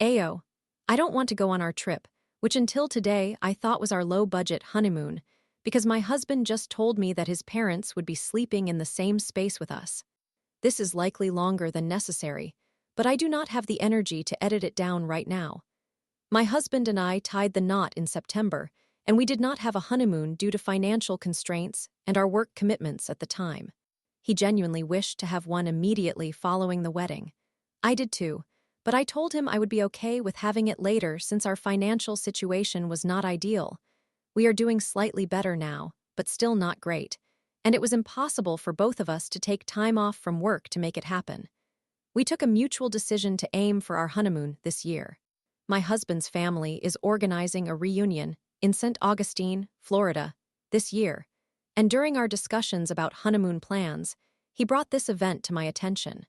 Ayo, I don't want to go on our trip, which until today I thought was our low-budget honeymoon, because my husband just told me that his parents would be sleeping in the same space with us. This is likely longer than necessary, but I do not have the energy to edit it down right now. My husband and I tied the knot in September, and we did not have a honeymoon due to financial constraints and our work commitments at the time. He genuinely wished to have one immediately following the wedding. I did too, but I told him I would be okay with having it later since our financial situation was not ideal. We are doing slightly better now, but still not great, and it was impossible for both of us to take time off from work to make it happen. We took a mutual decision to aim for our honeymoon this year. My husband's family is organizing a reunion in St. Augustine, Florida, this year, and during our discussions about honeymoon plans, he brought this event to my attention.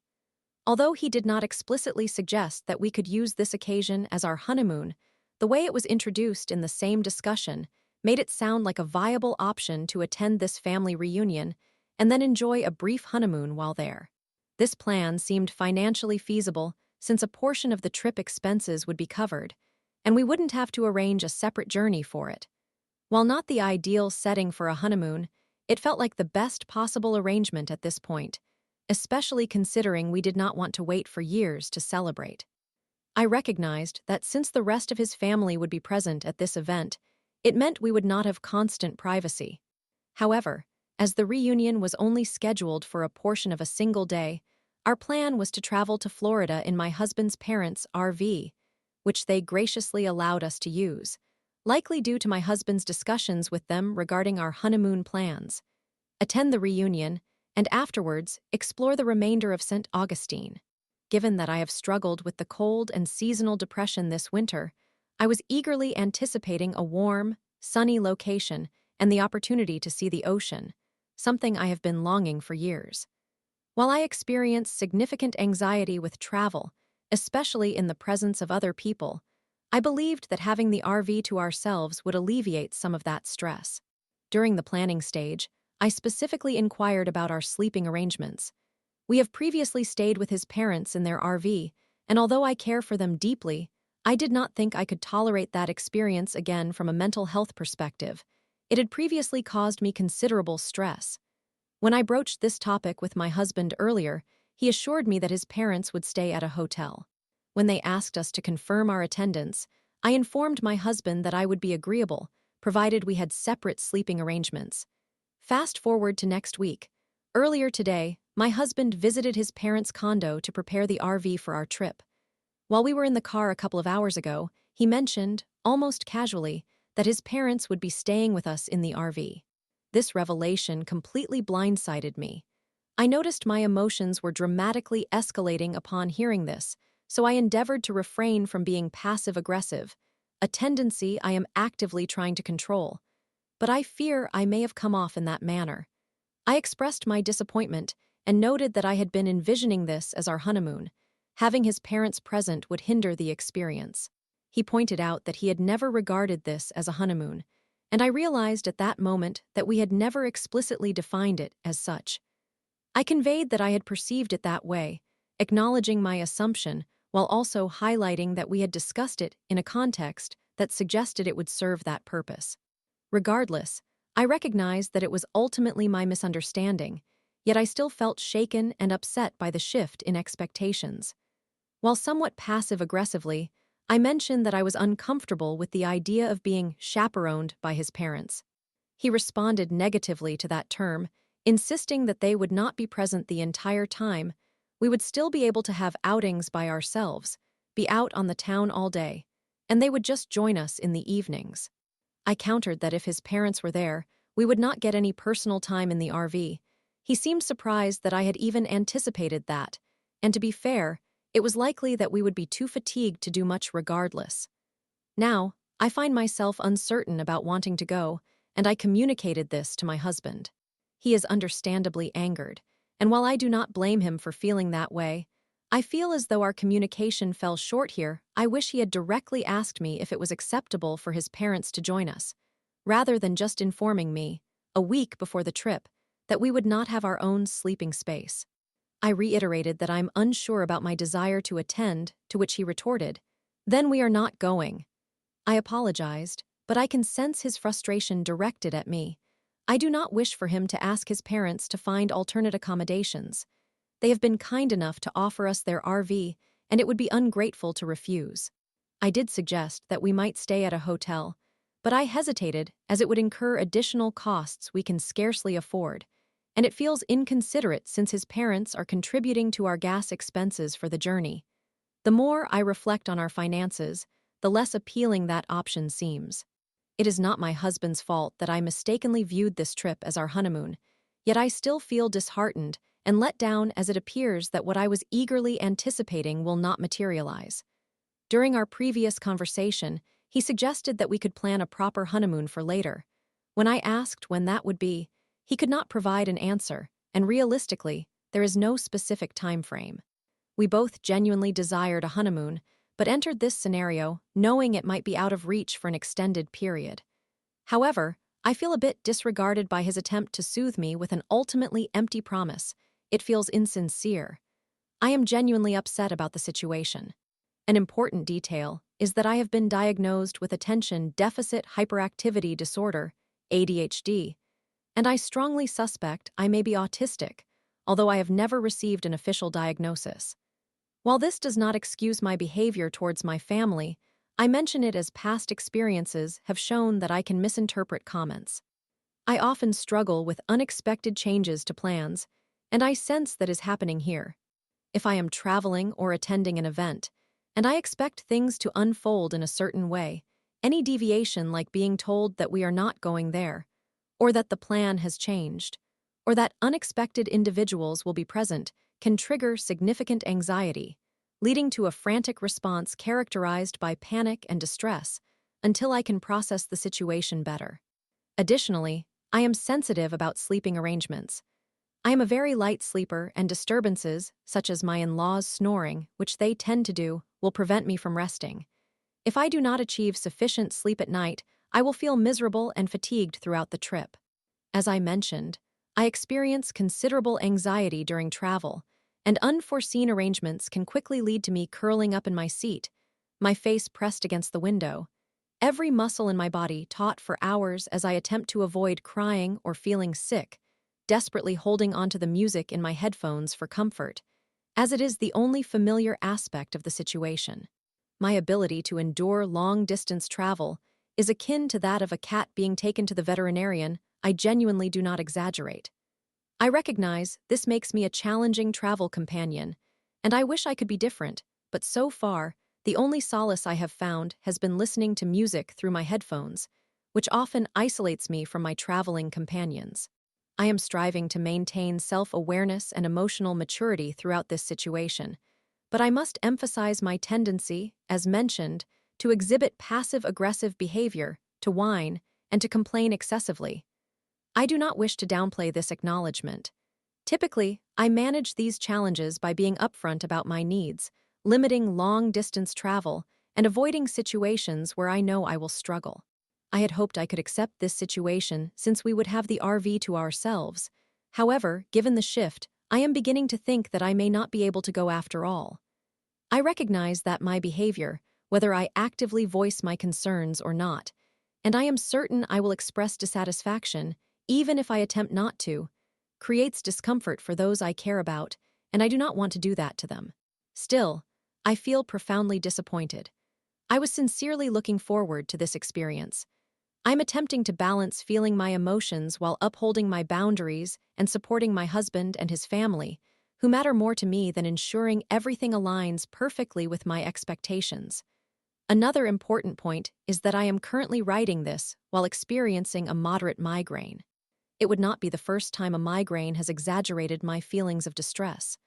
Although he did not explicitly suggest that we could use this occasion as our honeymoon, the way it was introduced in the same discussion made it sound like a viable option to attend this family reunion and then enjoy a brief honeymoon while there. This plan seemed financially feasible since a portion of the trip expenses would be covered, and we wouldn't have to arrange a separate journey for it. While not the ideal setting for a honeymoon, it felt like the best possible arrangement at this point, especially considering we did not want to wait for years to celebrate. I recognized that since the rest of his family would be present at this event, it meant we would not have constant privacy. However, as the reunion was only scheduled for a portion of a single day, our plan was to travel to Florida in my husband's parents' RV, which they graciously allowed us to use, likely due to my husband's discussions with them regarding our honeymoon plans. Attend the reunion, and afterwards, explore the remainder of St. Augustine. Given that I have struggled with the cold and seasonal depression this winter, I was eagerly anticipating a warm, sunny location and the opportunity to see the ocean, something I have been longing for years. While I experienced significant anxiety with travel, especially in the presence of other people, I believed that having the RV to ourselves would alleviate some of that stress. During the planning stage, I specifically inquired about our sleeping arrangements. We have previously stayed with his parents in their RV, and although I care for them deeply, I did not think I could tolerate that experience again from a mental health perspective. It had previously caused me considerable stress. When I broached this topic with my husband earlier, he assured me that his parents would stay at a hotel. When they asked us to confirm our attendance, I informed my husband that I would be agreeable, provided we had separate sleeping arrangements. Fast forward to next week. Earlier today, my husband visited his parents' condo to prepare the RV for our trip. While we were in the car a couple of hours ago, he mentioned, almost casually, that his parents would be staying with us in the RV. This revelation completely blindsided me. I noticed my emotions were dramatically escalating upon hearing this, so I endeavored to refrain from being passive-aggressive, a tendency I am actively trying to control. But I fear I may have come off in that manner. I expressed my disappointment and noted that I had been envisioning this as our honeymoon. Having his parents present would hinder the experience. He pointed out that he had never regarded this as a honeymoon, and I realized at that moment that we had never explicitly defined it as such. I conveyed that I had perceived it that way, acknowledging my assumption while also highlighting that we had discussed it in a context that suggested it would serve that purpose. Regardless, I recognized that it was ultimately my misunderstanding, yet I still felt shaken and upset by the shift in expectations. While somewhat passive-aggressively, I mentioned that I was uncomfortable with the idea of being chaperoned by his parents. He responded negatively to that term, insisting that they would not be present the entire time. We would still be able to have outings by ourselves, be out on the town all day, and they would just join us in the evenings. I countered that if his parents were there, we would not get any personal time in the RV. He seemed surprised that I had even anticipated that, and to be fair, it was likely that we would be too fatigued to do much regardless. Now, I find myself uncertain about wanting to go, and I communicated this to my husband. He is understandably angered, and while I do not blame him for feeling that way, I feel as though our communication fell short here. I wish he had directly asked me if it was acceptable for his parents to join us, rather than just informing me, a week before the trip, that we would not have our own sleeping space. I reiterated that I'm unsure about my desire to attend, to which he retorted, "Then we are not going." I apologized, but I can sense his frustration directed at me. I do not wish for him to ask his parents to find alternate accommodations. They have been kind enough to offer us their RV, and it would be ungrateful to refuse. I did suggest that we might stay at a hotel, but I hesitated as it would incur additional costs we can scarcely afford, and it feels inconsiderate since his parents are contributing to our gas expenses for the journey. The more I reflect on our finances, the less appealing that option seems. It is not my husband's fault that I mistakenly viewed this trip as our honeymoon, yet I still feel disheartened and let down as it appears that what I was eagerly anticipating will not materialize. During our previous conversation, he suggested that we could plan a proper honeymoon for later. When I asked when that would be, he could not provide an answer, and realistically, there is no specific time frame. We both genuinely desired a honeymoon, but entered this scenario knowing it might be out of reach for an extended period. However, I feel a bit disregarded by his attempt to soothe me with an ultimately empty promise. It feels insincere. I am genuinely upset about the situation. An important detail is that I have been diagnosed with attention deficit hyperactivity disorder, ADHD, and I strongly suspect I may be autistic, although I have never received an official diagnosis. While this does not excuse my behavior towards my family, I mention it as past experiences have shown that I can misinterpret comments. I often struggle with unexpected changes to plans, and I sense that is happening here. If I am traveling or attending an event, and I expect things to unfold in a certain way, any deviation like being told that we are not going there, or that the plan has changed, or that unexpected individuals will be present, can trigger significant anxiety, leading to a frantic response characterized by panic and distress until I can process the situation better. Additionally, I am sensitive about sleeping arrangements. I am a very light sleeper, and disturbances, such as my in-laws snoring, which they tend to do, will prevent me from resting. If I do not achieve sufficient sleep at night, I will feel miserable and fatigued throughout the trip. As I mentioned, I experience considerable anxiety during travel, and unforeseen arrangements can quickly lead to me curling up in my seat, my face pressed against the window, every muscle in my body taut for hours as I attempt to avoid crying or feeling sick, desperately holding onto the music in my headphones for comfort, as it is the only familiar aspect of the situation. My ability to endure long-distance travel is akin to that of a cat being taken to the veterinarian. I genuinely do not exaggerate. I recognize this makes me a challenging travel companion, and I wish I could be different, but so far, the only solace I have found has been listening to music through my headphones, which often isolates me from my traveling companions. I am striving to maintain self-awareness and emotional maturity throughout this situation, but I must emphasize my tendency, as mentioned, to exhibit passive-aggressive behavior, to whine, and to complain excessively. I do not wish to downplay this acknowledgement. Typically, I manage these challenges by being upfront about my needs, limiting long-distance travel, and avoiding situations where I know I will struggle. I had hoped I could accept this situation since we would have the RV to ourselves. However, given the shift, I am beginning to think that I may not be able to go after all. I recognize that my behavior, whether I actively voice my concerns or not, and I am certain I will express dissatisfaction, even if I attempt not to, creates discomfort for those I care about, and I do not want to do that to them. Still, I feel profoundly disappointed. I was sincerely looking forward to this experience. I'm attempting to balance feeling my emotions while upholding my boundaries and supporting my husband and his family, who matter more to me than ensuring everything aligns perfectly with my expectations. Another important point is that I am currently writing this while experiencing a moderate migraine. It would not be the first time a migraine has exaggerated my feelings of distress.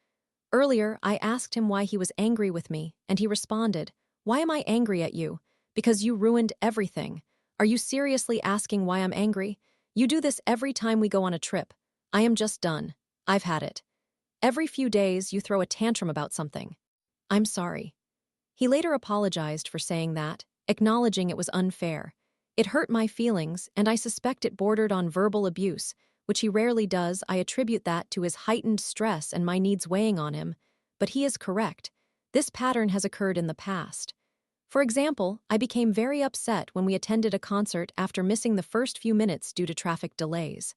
Earlier, I asked him why he was angry with me, and he responded, "Why am I angry at you? Because you ruined everything. Are you seriously asking why I'm angry? You do this every time we go on a trip. I am just done. I've had it. Every few days, you throw a tantrum about something. I'm sorry." He later apologized for saying that, acknowledging it was unfair. It hurt my feelings, and I suspect it bordered on verbal abuse, which he rarely does. I attribute that to his heightened stress and my needs weighing on him, but he is correct. This pattern has occurred in the past. For example, I became very upset when we attended a concert after missing the first few minutes due to traffic delays.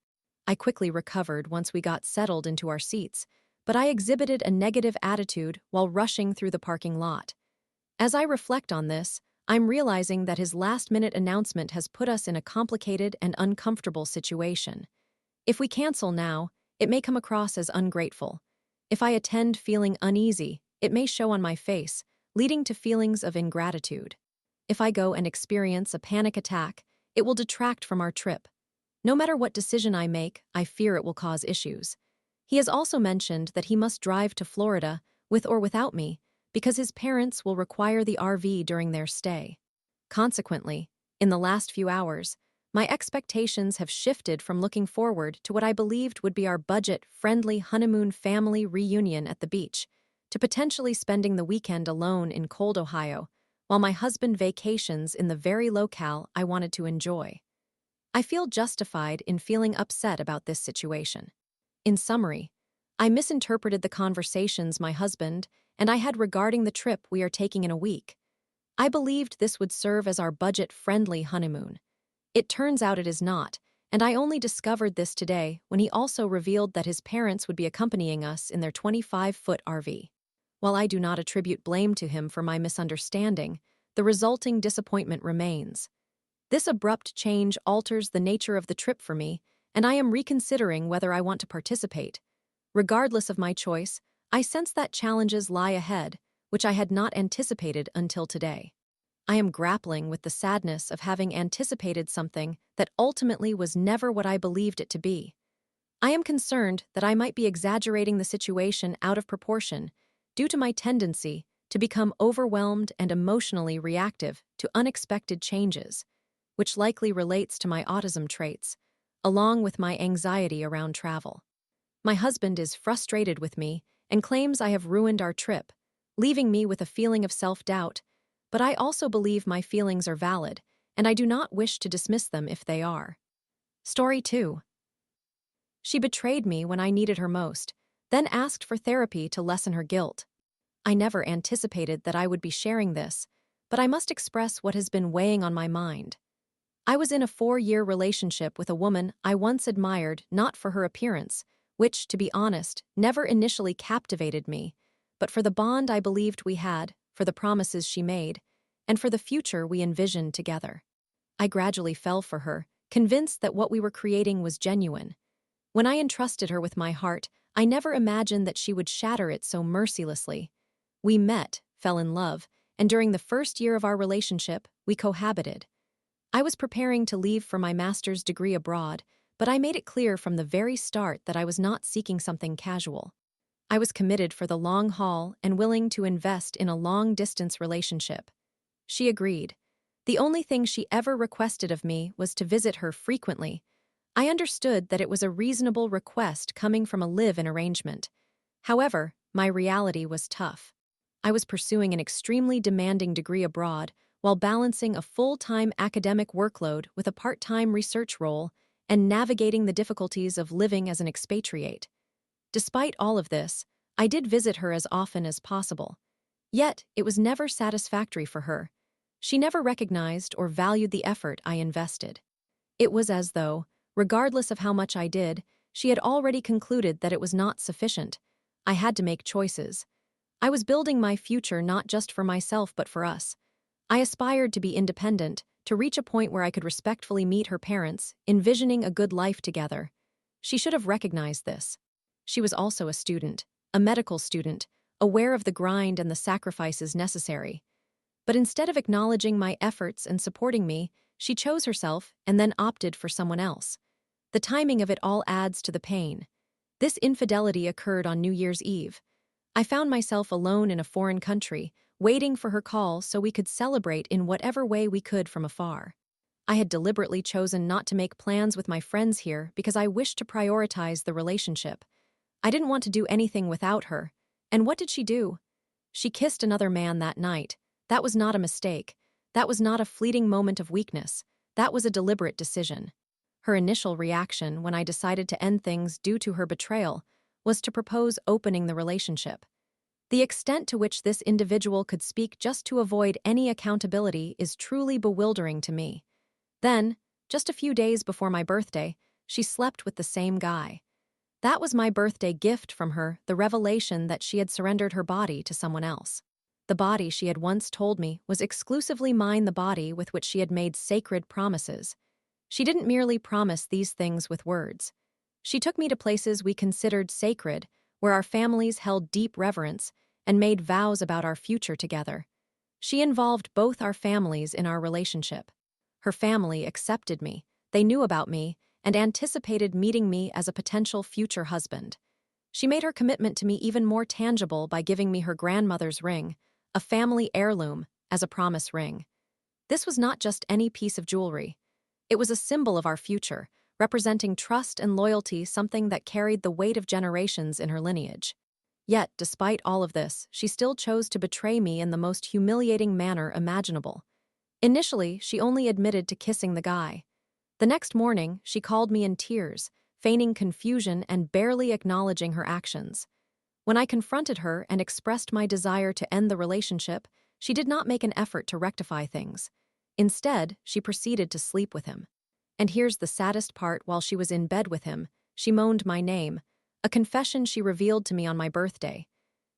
I quickly recovered once we got settled into our seats, but I exhibited a negative attitude while rushing through the parking lot. As I reflect on this, I'm realizing that his last-minute announcement has put us in a complicated and uncomfortable situation. If we cancel now, it may come across as ungrateful. If I attend feeling uneasy, it may show on my face, leading to feelings of ingratitude. If I go and experience a panic attack, it will detract from our trip. No matter what decision I make, I fear it will cause issues. He has also mentioned that he must drive to Florida, with or without me, because his parents will require the RV during their stay. Consequently, in the last few hours, my expectations have shifted from looking forward to what I believed would be our budget-friendly honeymoon family reunion at the beach, to potentially spending the weekend alone in cold Ohio, while my husband vacations in the very locale I wanted to enjoy. I feel justified in feeling upset about this situation. In summary, I misinterpreted the conversations my husband and I had regarding the trip we are taking in a week. I believed this would serve as our budget-friendly honeymoon. It turns out it is not, and I only discovered this today when he also revealed that his parents would be accompanying us in their 25-foot RV. While I do not attribute blame to him for my misunderstanding, the resulting disappointment remains. This abrupt change alters the nature of the trip for me, and I am reconsidering whether I want to participate. Regardless of my choice, I sense that challenges lie ahead, which I had not anticipated until today. I am grappling with the sadness of having anticipated something that ultimately was never what I believed it to be. I am concerned that I might be exaggerating the situation out of proportion due to my tendency to become overwhelmed and emotionally reactive to unexpected changes, which likely relates to my autism traits, along with my anxiety around travel. My husband is frustrated with me and claims I have ruined our trip, leaving me with a feeling of self-doubt, but I also believe my feelings are valid, and I do not wish to dismiss them if they are. Story 2. She betrayed me when I needed her most, then asked for therapy to lessen her guilt. I never anticipated that I would be sharing this, but I must express what has been weighing on my mind. I was in a 4-year relationship with a woman I once admired not for her appearance, which, to be honest, never initially captivated me, but for the bond I believed we had, for the promises she made, and for the future we envisioned together. I gradually fell for her, convinced that what we were creating was genuine. When I entrusted her with my heart, I never imagined that she would shatter it so mercilessly. We met, fell in love, and during the first year of our relationship, we cohabited. I was preparing to leave for my master's degree abroad, but I made it clear from the very start that I was not seeking something casual. I was committed for the long haul and willing to invest in a long-distance relationship. She agreed. The only thing she ever requested of me was to visit her frequently. I understood that it was a reasonable request coming from a live-in arrangement. However, my reality was tough. I was pursuing an extremely demanding degree abroad while balancing a full-time academic workload with a part-time research role and navigating the difficulties of living as an expatriate. Despite all of this, I did visit her as often as possible. Yet, it was never satisfactory for her. She never recognized or valued the effort I invested. It was as though, regardless of how much I did, she had already concluded that it was not sufficient. I had to make choices. I was building my future not just for myself but for us. I aspired to be independent, to reach a point where I could respectfully meet her parents, envisioning a good life together. She should have recognized this. She was also a student, a medical student, aware of the grind and the sacrifices necessary. But instead of acknowledging my efforts and supporting me, she chose herself and then opted for someone else. The timing of it all adds to the pain. This infidelity occurred on New Year's Eve. I found myself alone in a foreign country, waiting for her call so we could celebrate in whatever way we could from afar. I had deliberately chosen not to make plans with my friends here because I wished to prioritize the relationship. I didn't want to do anything without her. And what did she do? She kissed another man that night. That was not a mistake. That was not a fleeting moment of weakness. That was a deliberate decision. Her initial reaction when I decided to end things due to her betrayal was to propose opening the relationship. The extent to which this individual could speak just to avoid any accountability is truly bewildering to me. Then, just a few days before my birthday, she slept with the same guy. That was my birthday gift from her, the revelation that she had surrendered her body to someone else. The body she had once told me was exclusively mine, the body with which she had made sacred promises. She didn't merely promise these things with words. She took me to places we considered sacred, where our families held deep reverence, and made vows about our future together. She involved both our families in our relationship. Her family accepted me, they knew about me, and anticipated meeting me as a potential future husband. She made her commitment to me even more tangible by giving me her grandmother's ring, a family heirloom, as a promise ring. This was not just any piece of jewelry. It was a symbol of our future, representing trust and loyalty, something that carried the weight of generations in her lineage. Yet, despite all of this, she still chose to betray me in the most humiliating manner imaginable. Initially, she only admitted to kissing the guy. The next morning, she called me in tears, feigning confusion and barely acknowledging her actions. When I confronted her and expressed my desire to end the relationship, she did not make an effort to rectify things. Instead, she proceeded to sleep with him. And here's the saddest part: while she was in bed with him, she moaned my name, a confession she revealed to me on my birthday.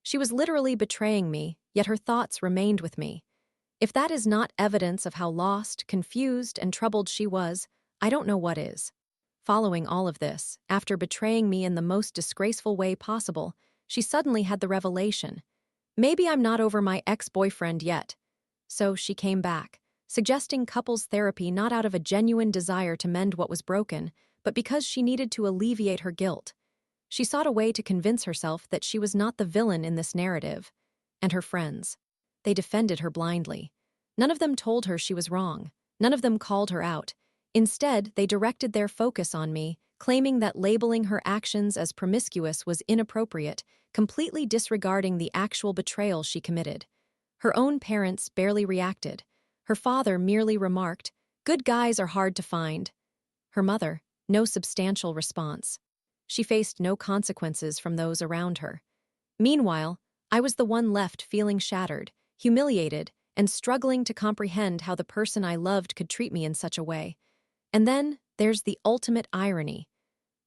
She was literally betraying me, yet her thoughts remained with me. If that is not evidence of how lost, confused, and troubled she was, I don't know what is. Following all of this, after betraying me in the most disgraceful way possible, she suddenly had the revelation. Maybe I'm not over my ex-boyfriend yet. So she came back, suggesting couples therapy not out of a genuine desire to mend what was broken, but because she needed to alleviate her guilt. She sought a way to convince herself that she was not the villain in this narrative. And her friends. They defended her blindly. None of them told her she was wrong. None of them called her out. Instead, they directed their focus on me, claiming that labeling her actions as promiscuous was inappropriate, completely disregarding the actual betrayal she committed. Her own parents barely reacted. Her father merely remarked, "Good guys are hard to find." Her mother, no substantial response. She faced no consequences from those around her. Meanwhile, I was the one left feeling shattered, humiliated, and struggling to comprehend how the person I loved could treat me in such a way. And then, there's the ultimate irony.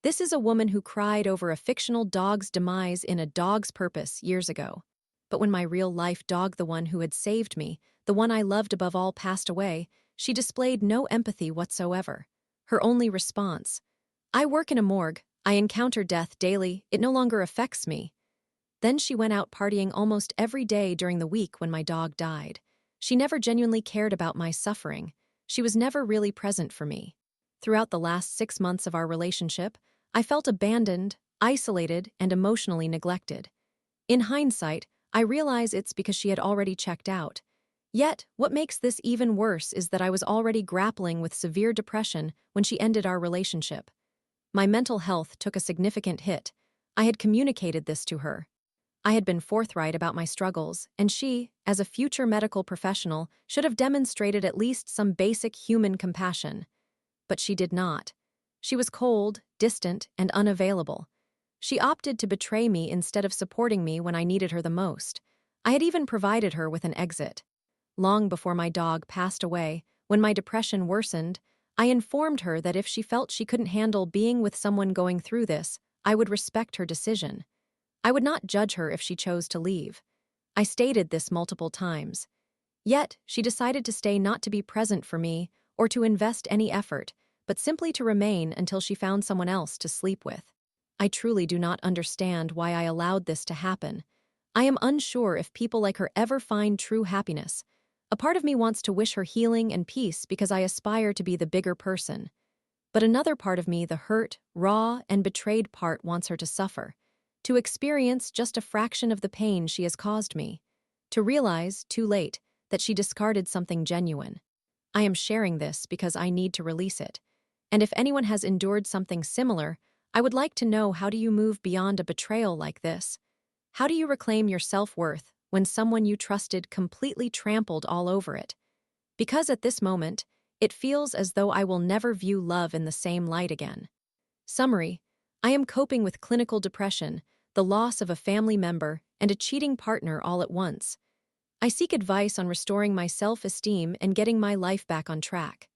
This is a woman who cried over a fictional dog's demise in A Dog's Purpose years ago. But when my real-life dog, the one who had saved me, the one I loved above all, passed away, she displayed no empathy whatsoever. Her only response: "I work in a morgue. I encounter death daily. It no longer affects me." Then she went out partying almost every day during the week when my dog died. She never genuinely cared about my suffering. She was never really present for me. Throughout the last 6 months of our relationship, I felt abandoned, isolated, and emotionally neglected. In hindsight, I realize it's because she had already checked out. Yet, what makes this even worse is that I was already grappling with severe depression when she ended our relationship. My mental health took a significant hit. I had communicated this to her. I had been forthright about my struggles, and she, as a future medical professional, should have demonstrated at least some basic human compassion. But she did not. She was cold, distant, and unavailable. She opted to betray me instead of supporting me when I needed her the most. I had even provided her with an exit. Long before my dog passed away, when my depression worsened, I informed her that if she felt she couldn't handle being with someone going through this, I would respect her decision. I would not judge her if she chose to leave. I stated this multiple times. Yet, she decided to stay, not to be present for me or to invest any effort, but simply to remain until she found someone else to sleep with. I truly do not understand why I allowed this to happen. I am unsure if people like her ever find true happiness. A part of me wants to wish her healing and peace because I aspire to be the bigger person. But another part of me, the hurt, raw, and betrayed part, wants her to suffer. To experience just a fraction of the pain she has caused me. To realize, too late, that she discarded something genuine. I am sharing this because I need to release it. And if anyone has endured something similar, I would like to know, how do you move beyond a betrayal like this? How do you reclaim your self-worth when someone you trusted completely trampled all over it? Because at this moment, it feels as though I will never view love in the same light again. Summary: I am coping with clinical depression, the loss of a family member, and a cheating partner all at once. I seek advice on restoring my self-esteem and getting my life back on track.